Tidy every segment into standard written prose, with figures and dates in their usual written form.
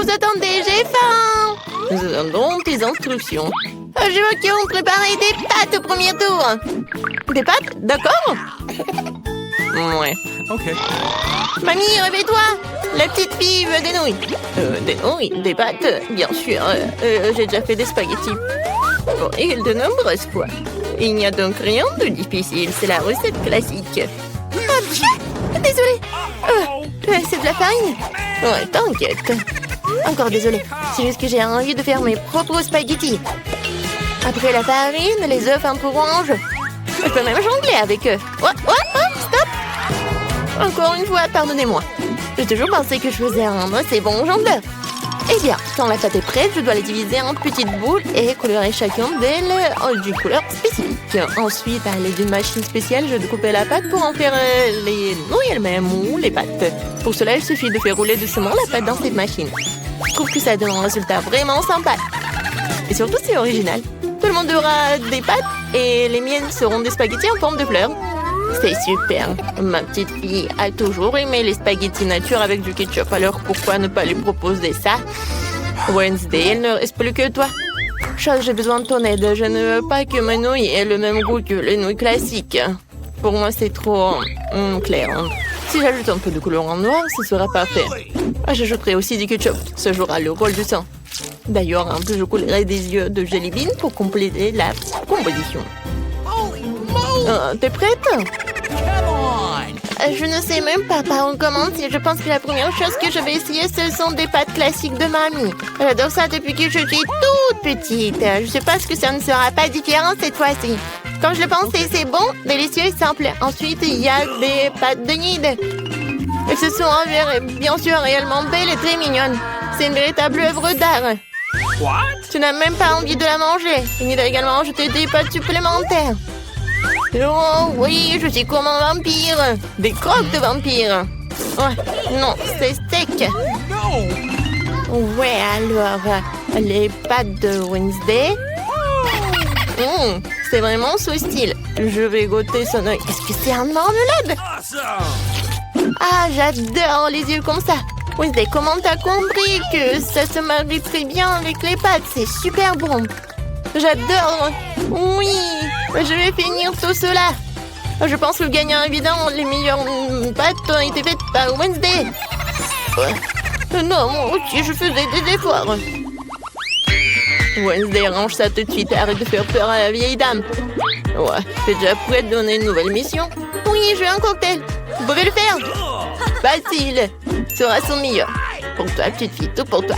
attendez, j'ai faim. Nous attendons tes instructions. Je veux qu'on prépare des pâtes au premier tour. Des pâtes? D'accord. Ouais. Ok. Mamie, réveille-toi. La petite fille veut des nouilles. Des nouilles? Des pâtes? Bien sûr. J'ai déjà fait des spaghettis. Bon, et de nombreuses fois. Il n'y a donc rien de difficile. C'est la recette classique. Ah, désolée. C'est de la farine? Ouais, t'inquiète. Encore désolée. C'est juste que j'ai envie de faire mes propres spaghettis. Après la farine, les œufs un peu orange. Je peux même jongler avec eux. Oh, stop! Encore une fois, pardonnez-moi. J'ai toujours pensé que je faisais un assez bon jongleur. Eh bien, quand la pâte est prête, je dois la diviser en petites boules et colorer chacune d'elles d'une couleur spécifique. Ensuite, à l'aide d'une machine spéciale, je découpe la pâte pour en faire les nouilles elles-mêmes ou les pâtes. Pour cela, il suffit de faire rouler doucement la pâte dans cette machine. Je trouve que ça donne un résultat vraiment sympa. Et surtout, c'est original. Tout le monde aura des pâtes et les miennes seront des spaghettis en forme de fleurs. C'est super. Ma petite fille a toujours aimé les spaghettis nature avec du ketchup. Alors pourquoi ne pas lui proposer ça? Wednesday, il ne reste plus que toi. Chose, j'ai besoin de ton aide. Je ne veux pas que mes nouilles aient le même goût que les nouilles classiques. Pour moi, c'est trop clair. Si j'ajoute un peu de couleur en noir, ce sera parfait. J'ajouterai aussi du ketchup. Ce jouera le rôle du sang. D'ailleurs, un peu je coulerai des yeux de jelly bean pour compléter la composition. T'es prête? Je ne sais même pas par où commencer. Je pense que la première chose que je vais essayer, ce sont des pâtes classiques de mamie. J'adore ça depuis que je suis toute petite. Je sais pas ce que ça ne sera pas différent cette fois-ci. Comme je le pensais, c'est bon, délicieux et simple. Ensuite, il y a des pâtes de Nid. Elles se sont bien sûr réellement belles et très mignonnes. C'est une véritable œuvre d'art. Tu n'as même pas envie de la manger. Il a également ajouté des pâtes supplémentaires. Oh oui, je suis comme un vampire. Des croques de vampire. Ouais, non, c'est sec. Ouais, alors, les pâtes de Wednesday. C'est vraiment ce style. Je vais goûter son œil. Est-ce que c'est un marmelade? Ah, j'adore les yeux comme ça. Wednesday, comment t'as compris que ça se marie très bien avec les pâtes? C'est super bon. J'adore. Oui, je vais finir tout cela. Je pense que le gagnant évident, les meilleures pâtes ont été faites par Wednesday. Non, moi aussi, je faisais des efforts. Wednesday, range ça tout de suite. Arrête de faire peur à la vieille dame. Ouais, t'es déjà prête à donner une nouvelle mission? Oui, je veux un cocktail. Vous pouvez le faire? Facile. Sera son meilleur. Pour toi, petite fille, tout pour toi.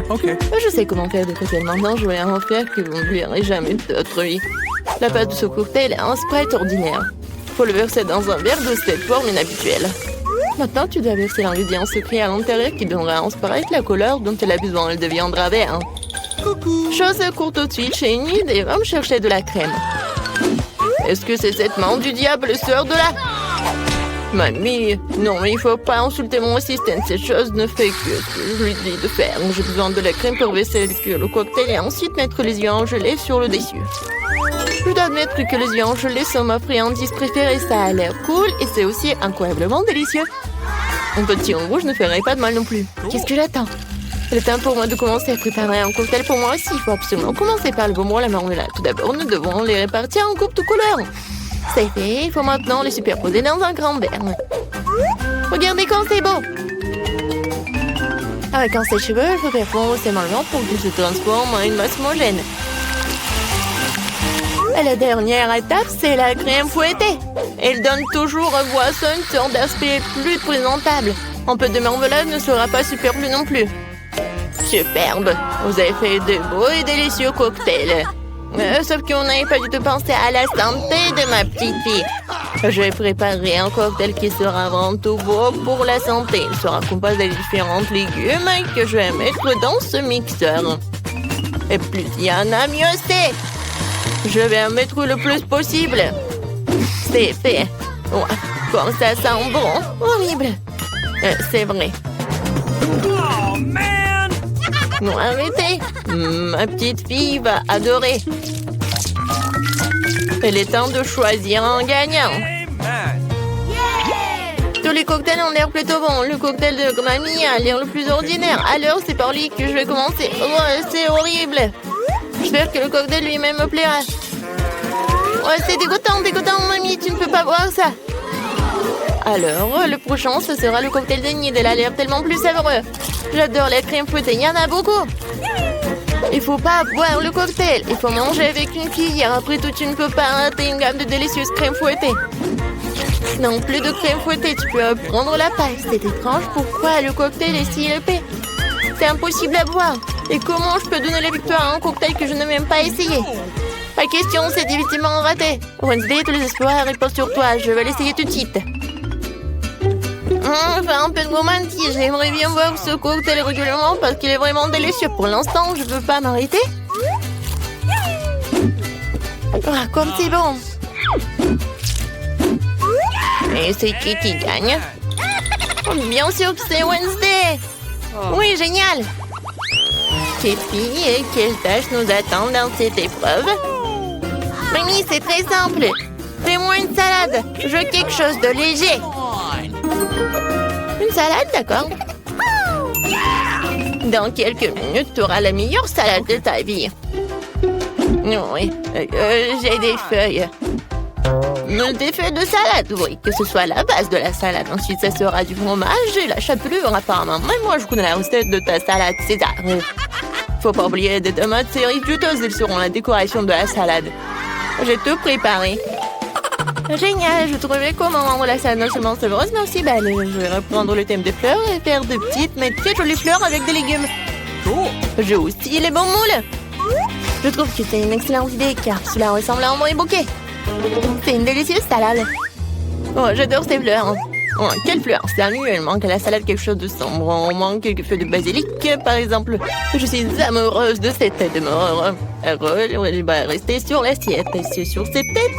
Ok. Je sais comment faire des cocktails maintenant. Je vais en faire que vous ne verrez jamais de votre vie. La pâte de ce cocktail est un Sprite ordinaire. Faut le verser dans un verre de cette forme inhabituelle. Maintenant, tu dois verser l'ingrédient secret à l'intérieur qui donnera à un Sprite la couleur dont elle a besoin. Elle deviendra vert. Chose court tout de suite chez Enid et va me chercher de la crème. Est-ce que c'est cette main du diable sort de là? Mamie, non, mais il faut pas insulter mon assistant. Cette chose ne fait que ce que je lui dis de faire. J'ai besoin de la crème pour verser le cocktail et ensuite mettre les yeux en gelée sur le dessus. Je dois admettre que les yeux en gelée sont ma friandise préférée. Ça a l'air cool et c'est aussi incroyablement délicieux. Un petit en rouge ne ferait pas de mal non plus. Qu'est-ce que j'attends? C'est le temps pour moi de commencer à préparer un cocktail pour moi aussi. Il faut absolument commencer par le bonbon et la marmelade. Tout d'abord, nous devons les répartir en groupes de couleurs. C'est fait, il faut maintenant les superposer dans un grand verre. Regardez comme c'est beau! Avec un sèche-cheveux, il faut faire fondre ces marrons pour qu'ils se transforment en une masse homogène. Et la dernière étape, c'est la crème fouettée. Elle donne toujours aux boissons une sorte d'aspect plus présentable. Un peu de marmelade ne sera pas superflu non plus. Superbe! Vous avez fait de beaux et délicieux cocktails. Sauf qu'on n'avait pas du tout pensé à la santé de ma petite fille. Je vais préparer un cocktail qui sera avant tout beau pour la santé. Il sera composé de différents légumes que je vais mettre dans ce mixeur. Et plus il y en a, mieux c'est. Je vais en mettre le plus possible. C'est fait. Ouais, comme ça sent bon. Horrible. C'est vrai. Oh, man! Non, arrêtez. Ma petite fille va adorer. Il est temps de choisir un gagnant. Amen. Tout les cocktails ont l'air plutôt bons. Le cocktail de mamie a l'air le plus ordinaire. Alors, c'est par lui que je vais commencer. Oh, c'est horrible. J'espère que le cocktail lui-même me plaira. Ouais, c'est dégoûtant, mamie. Tu ne peux pas boire ça. Alors, le prochain, ce sera le cocktail de Nid. Elle a l'air tellement plus savoureux. J'adore la crème fouettée. Il y en a beaucoup. Il faut pas boire le cocktail. Il faut manger avec une cuillère. Après tout, tu ne peux pas rater une gamme de délicieuses crèmes fouettées. Non, plus de crème fouettée. Tu peux prendre la paille. C'est étrange. Pourquoi le cocktail est si épais? C'est impossible à boire. Et comment je peux donner la victoire à un cocktail que je n'ai même pas essayé? Pas question, c'est définitivement raté. Wednesday, tous les espoirs reposent sur toi. Je vais l'essayer tout de suite. Enfin, un peu de romantisme. J'aimerais bien boire ce cocktail régulièrement parce qu'il est vraiment délicieux. Pour l'instant, je ne peux pas m'arrêter. Ah, comme c'est bon. Et c'est qui gagne? Bien sûr que c'est Wednesday. Oui, génial. Petite fille, quelles tâches nous attendent dans cette épreuve? Mamie, c'est très simple. Fais-moi une salade. Je veux quelque chose de léger. Une salade, d'accord. Dans quelques minutes, tu auras la meilleure salade de ta vie. Oui, j'ai des feuilles. Des feuilles de salade, oui, que ce soit la base de la salade. Ensuite, ça sera du fromage et la chapelure, apparemment. Même moi, je connais la recette de ta salade César. Faut pas oublier des tomates cerises juteuses, elles seront la décoration de la salade. J'ai tout préparé. Génial, je trouvais comment rendre la salade non seulement savoureuse, mais aussi belle. Je vais reprendre le thème des fleurs et faire de petites, mais très jolies fleurs avec des légumes. J'ai aussi les bons moules. Je trouve que c'est une excellente idée, car cela ressemble à un vrai bouquet. C'est une délicieuse salade. Oh, j'adore ces fleurs. Oh, quelle fleur? Sérieux, il manque à la salade quelque chose de sombre. On manque quelques feuilles de basilic, par exemple. Je suis amoureuse de cette tête de mort. Elle va rester sur l'assiette. Et c'est sur cette tête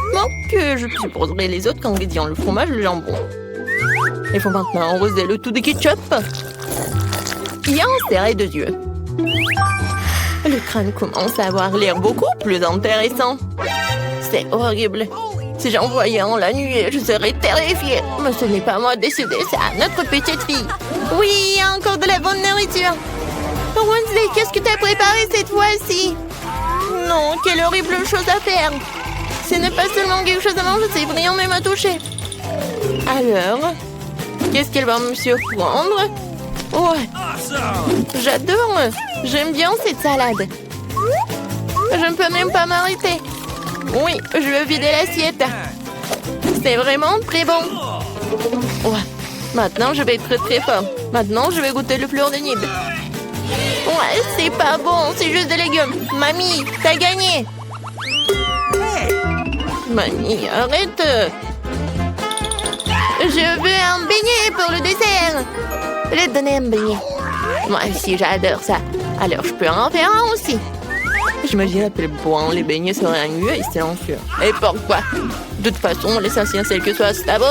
que je supposerai les autres ingrédients, le fromage, le jambon. Il faut maintenant arroser le tout de ketchup. Et en serrer deux yeux. Le crâne commence à avoir l'air beaucoup plus intéressant. C'est horrible. Si j'en voyais en la nuit, je serais terrifiée. Mais ce n'est pas moi de décider, c'est à notre petite fille. Oui, il y a encore de la bonne nourriture. Oh, Wednesday, qu'est-ce que tu as préparé cette fois-ci? Non, quelle horrible chose à faire. Ce n'est pas seulement quelque chose à manger, c'est brillant même à toucher. Alors, qu'est-ce qu'elle va me surprendre? Ouais, j'adore. J'aime bien cette salade. Je ne peux même pas m'arrêter. Oui, je veux vider l'assiette. C'est vraiment très bon. Ouais, maintenant je vais être très fort. Maintenant, je vais goûter le fleur de Nid. Ouais, c'est pas bon, c'est juste des légumes. Mamie, t'as gagné. Mamie, arrête. Je veux un beignet pour le dessert. Je vais te donner un beignet. Moi aussi, j'adore ça. Alors, je peux en faire un aussi. J'imagine à quel point les beignets seraient ennuyeux et silencieux. Et pourquoi? De toute façon, l'essentiel c'est que ce soit savoureux.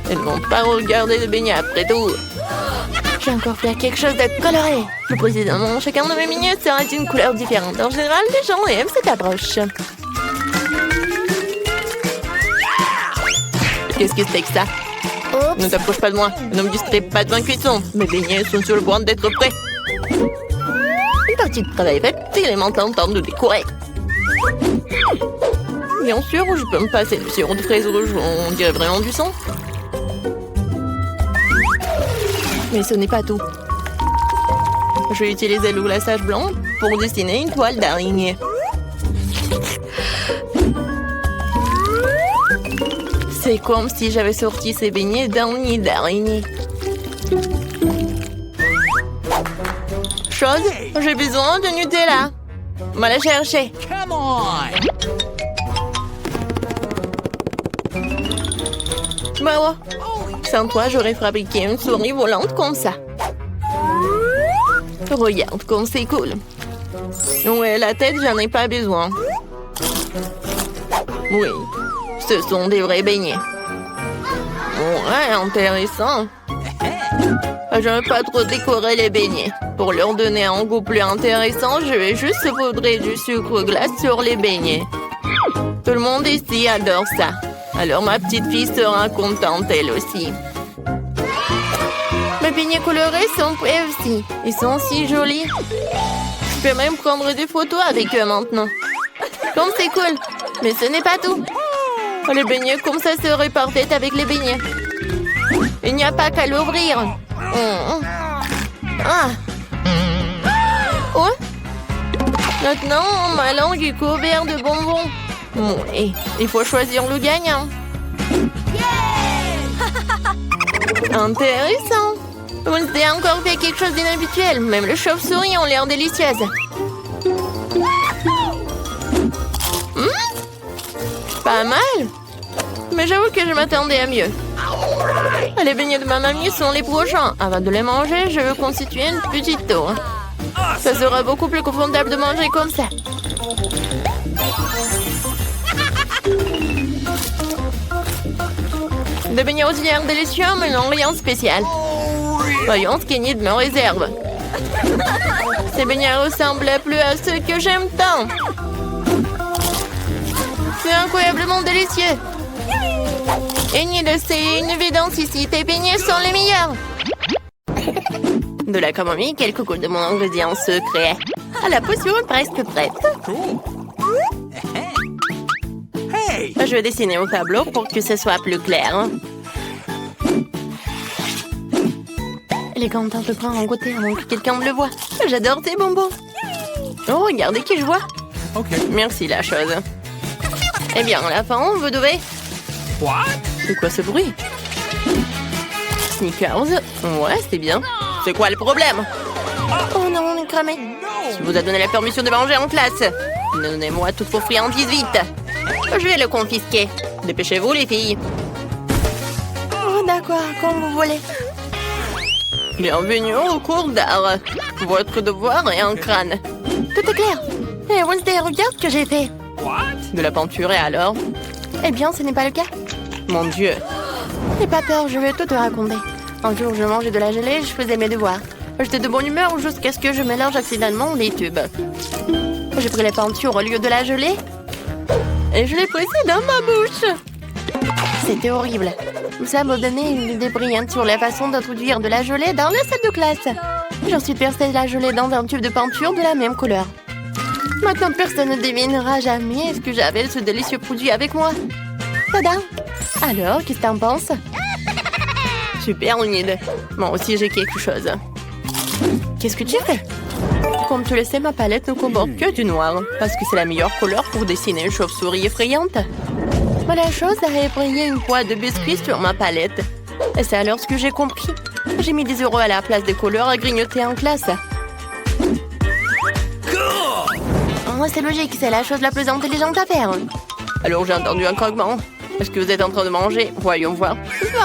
Ils ne vont pas regarder les beignets après tout. J'ai encore fait quelque chose de coloré. Plus précisément, chacun de mes beignets sera d'une couleur différente. En général, les gens aiment cette approche. Qu'est-ce que c'est que ça? Ne t'approche pas de moi. Ne me distrais pas de ma cuisson. Mes beignets sont sur le point d'être prêts. Une partie de travail faite, il est maintenant temps de décorer. Bien sûr, je peux me passer de sirop de fraise rouge, on dirait vraiment du sang. Mais ce n'est pas tout. Je vais utiliser le glaçage blanc pour dessiner une toile d'araignée. C'est comme si j'avais sorti ces beignets d'un nid d'araignée. Chose, j'ai besoin de Nutella. Va la chercher. Come on! Bah ouais. Sans toi, j'aurais fabriqué une souris volante comme ça. Regarde comme c'est cool. Ouais, la tête, j'en ai pas besoin. Oui, ce sont des vrais beignets. Ouais, intéressant. Je ne veux pas trop décorer les beignets. Pour leur donner un goût plus intéressant, je vais juste saupoudrer du sucre glace sur les beignets. Tout le monde ici adore ça. Alors ma petite fille sera contente elle aussi. Les beignets colorés sont prêts aussi. Ils sont si jolis. Je peux même prendre des photos avec eux maintenant. Comme c'est cool. Mais ce n'est pas tout. Les beignets comme ça seraient parfaits avec les beignets. Il n'y a pas qu'à l'ouvrir. Ah. Oh. Maintenant, ma langue est couverte de bonbons. Et il faut choisir le gagnant. Intéressant. Wednesday a encore fait quelque chose d'inhabituel. Même les chauves-souris ont l'air délicieuses. Pas mal. Mais j'avoue que je m'attendais à mieux. Les beignets de ma mamie sont les prochains. Avant de les manger, je veux constituer une petite tour. Ça sera beaucoup plus confortable de manger comme ça. Des beignets aux œufs délicieux, mais non rien de spécial. Voyons ce qu'Enid me réserve. Ces beignets ressemblent plus à ceux que j'aime tant. C'est incroyablement délicieux. Enid, c'est une évidence ici. Tes beignets sont les meilleurs. De la camomille, quelques gouttes de mon ingrédient secret. La potion est presque prête. Hey! Je vais dessiner au tableau pour que ce soit plus clair. Elle est contente de prendre un goûter avant que quelqu'un me le voie. J'adore tes bonbons. Oh, regardez qui je vois. OK. Merci, la chose. Eh bien, à la fin, vous devez... What? C'est quoi ce bruit? Snickers. Ouais, c'est bien. C'est quoi le problème? Oh non, on est cramé. Je vous ai donné la permission de manger en classe. Donnez-moi toutes vos friandises vite. Je vais le confisquer. Dépêchez-vous, les filles. Oh, d'accord, comme vous voulez. Bienvenue au cours d'art. Votre devoir est un crâne. Tout est clair. Et Wednesday, regarde ce que j'ai fait. What? De la peinture et alors? Eh bien, ce n'est pas le cas. Mon Dieu. N'aie pas peur, je vais tout te raconter. Un jour, je mangeais de la gelée et je faisais mes devoirs. J'étais de bonne humeur jusqu'à ce que je mélange accidentellement les tubes. J'ai pris la peinture au lieu de la gelée et je l'ai pressée dans ma bouche. C'était horrible. Ça m'a donné une idée brillante sur la façon d'introduire de la gelée dans la salle de classe. J'ensuite versé la gelée dans un tube de peinture de la même couleur. Maintenant, personne ne devinera jamais ce que j'avais ce délicieux produit avec moi. Tada! Alors, qu'est-ce que t'en penses? Super, Enid. Moi aussi, j'ai quelque chose. Qu'est-ce que tu fais? Comme tu le sais, ma palette ne comporte que du noir, parce que c'est la meilleure couleur pour dessiner une chauve-souris effrayante. Mais la chose a effrayé une boîte de biscuits sur ma palette. Et c'est alors ce que j'ai compris. J'ai mis 10 € à la place des couleurs à grignoter en classe. Oh, c'est logique, c'est la chose la plus intelligente à faire. Alors j'ai entendu un croquement. Est-ce que vous êtes en train de manger? Voyons voir.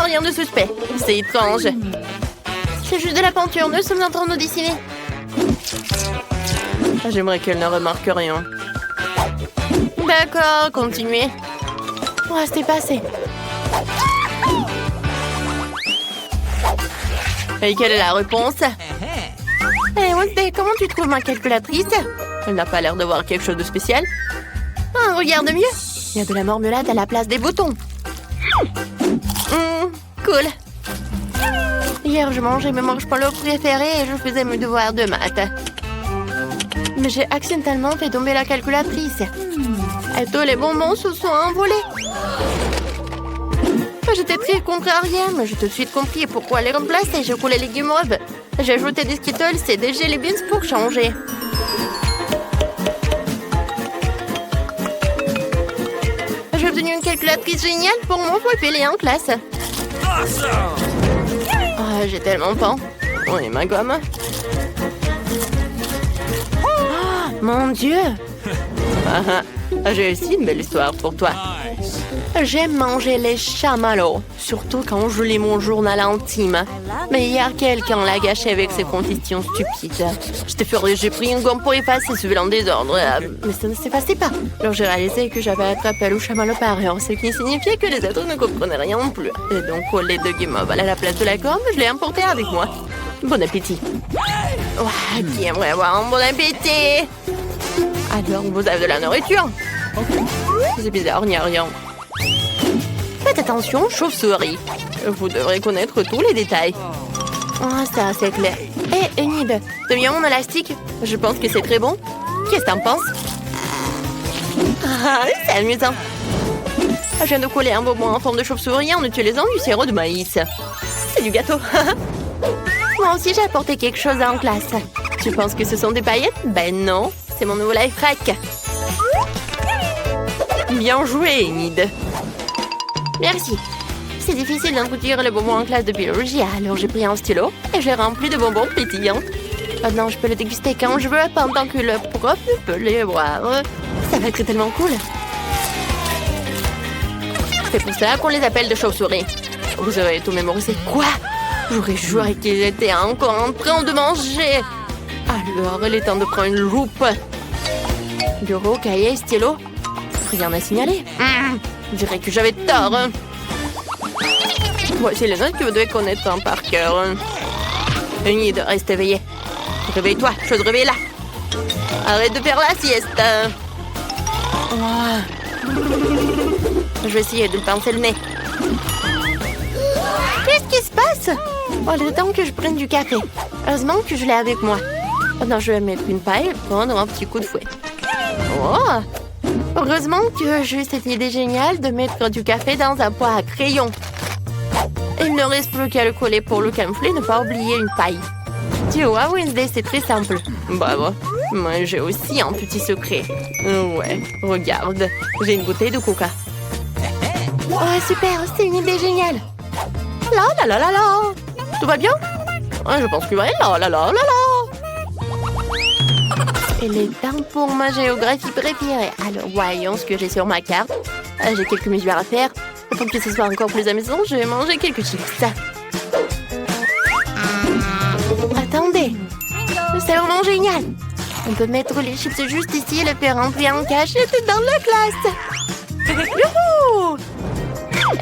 Rien de suspect. C'est étrange. C'est juste de la peinture, nous sommes en train de dessiner. J'aimerais qu'elle ne remarque rien. D'accord, continuez. Oh, c'est passé. Et quelle est la réponse? Hey, Wednesday, comment tu trouves ma calculatrice? Elle n'a pas l'air d'avoir quelque chose de spécial. Ah, regarde mieux. Il y a de la marmelade à la place des boutons. Cool. Hier, je mangeais mes marshmallows préférés et je faisais mes devoirs de maths. Mais j'ai accidentellement fait tomber la calculatrice. Et tous les bonbons se sont envolés. J'étais très contrariée, mais j'ai tout de suite compris pourquoi les remplacer. J'ai coulé les guimauves. J'ai ajouté des Skittles et des Jelly Beans pour changer. J'ai obtenu une calculatrice géniale pour mon filer en classe. Awesome! Oh, j'ai tellement faim. Oh, et ma gomme. Oh, mon Dieu! J'ai aussi une belle histoire pour toi. Nice. J'aime manger les chamallows, surtout quand je lis mon journal intime. Mais hier, quelqu'un l'a gâché avec ses conditions stupides. J'étais furieuse, j'ai pris une gomme pour effacer ce vilain désordre, mais ça ne s'effaçait pas. Alors j'ai réalisé que j'avais attrapé le chamallow par erreur, ce qui signifiait que les autres ne comprenaient rien non plus. Et donc, au lieu de guimauve à la place de la gomme, je l'ai emporté avec moi. Bon appétit. Ouah, qui aimerait avoir un bon appétit? Alors, vous avez de la nourriture? C'est bizarre, il n'y a rien. Faites attention, chauve-souris. Vous devrez connaître tous les détails. Ah, ça, c'est clair. Hé, Enid, t'as mis mon élastique? Je pense que c'est très bon. Qu'est-ce que t'en penses? Ah, c'est amusant. Je viens de coller un bonbon en forme de chauve-souris en utilisant du sirop de maïs. C'est du gâteau. Moi aussi, j'ai apporté quelque chose en classe. Tu penses que ce sont des paillettes? Ben non, c'est mon nouveau life hack. Bien joué, Enid. Merci. C'est difficile d'introduire le bonbon en classe de biologie, alors j'ai pris un stylo et j'ai rempli de bonbons pétillants. Maintenant, je peux le déguster quand je veux, pendant que le prof peut les boire. Ça va être tellement cool. C'est pour ça qu'on les appelle de chauves-souris. Vous aurez tout mémorisé. Quoi? J'aurais juré qu'ils étaient encore en train de manger. Alors, il est temps de prendre une loupe. Bureau, cahier, stylo. Rien à signaler. Je dirais que j'avais tort. Voici les notes que vous devez connaître par cœur. Enid, reste éveillée. Réveille-toi, je te réveille là. Arrête de faire la sieste. Oh. Je vais essayer de me pincer le nez. Qu'est-ce qui se passe? Oh, il est temps que je prenne du café. Heureusement que je l'ai avec moi. Maintenant, je vais mettre une paille et prendre un petit coup de fouet. Oh! Heureusement que j'ai eu cette idée géniale de mettre du café dans un pot à crayon. Il ne reste plus qu'à le coller pour le camoufler, ne pas oublier une paille. Tu vois, Wednesday, c'est très simple. Bravo. Moi, j'ai aussi un petit secret. Ouais, regarde. J'ai une bouteille de coca. Oh, super, c'est une idée géniale. La la la la la. Tout va bien? Je pense que oui. La la la la la. Il est temps pour ma géographie préférée. Alors, voyons ce que j'ai sur ma carte. J'ai quelques mesures à faire. Pour que ce soit encore plus amusant, je vais manger quelques chips. Attendez. C'est vraiment génial. On peut mettre les chips juste ici et les faire rentrer en cachette dans la classe. Youhou!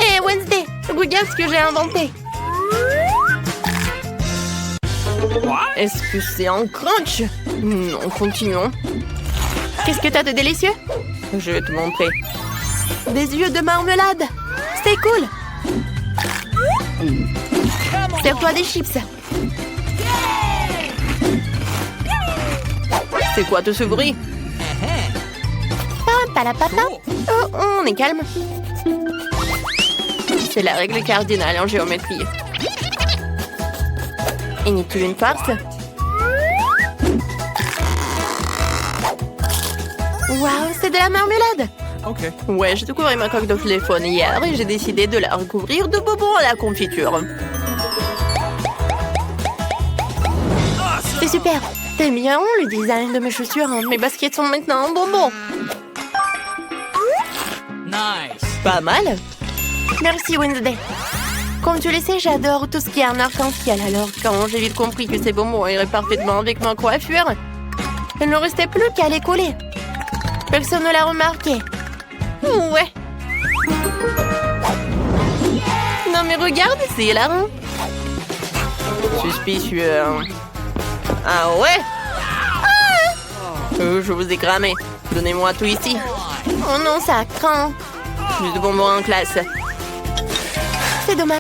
Hé, Wednesday, regarde ce que j'ai inventé. Est-ce que c'est un crunch? Non, continuons. Qu'est-ce que t'as de délicieux? Je vais te montrer. Des yeux de marmelade. C'est cool. Serve-toi des chips. C'est quoi tout ce bruit? Oh, on est calme. C'est la règle cardinale en géométrie. Inutile une farce. Waouh, c'est de la marmelade. Ok. Ouais, j'ai découvert ma coque de téléphone hier et j'ai décidé de la recouvrir de bonbons à la confiture. C'est super. T'aimes bien le design de mes chaussures? Mes baskets sont maintenant en bonbons. Nice. Pas mal. Merci, Wednesday. Comme tu le sais, j'adore tout ce qui est en arc-en-ciel. Alors, quand j'ai vite compris que ces bonbons iraient parfaitement avec ma coiffure, il ne restait plus qu'à les coller. Personne ne l'a remarqué. Ouais. Non mais regarde, c'est hilarant. Suspicieux. Ah ouais? Je vous ai cramé. Donnez-moi tout ici. Oh non, ça craint. Plus de bonbons en classe. C'est dommage.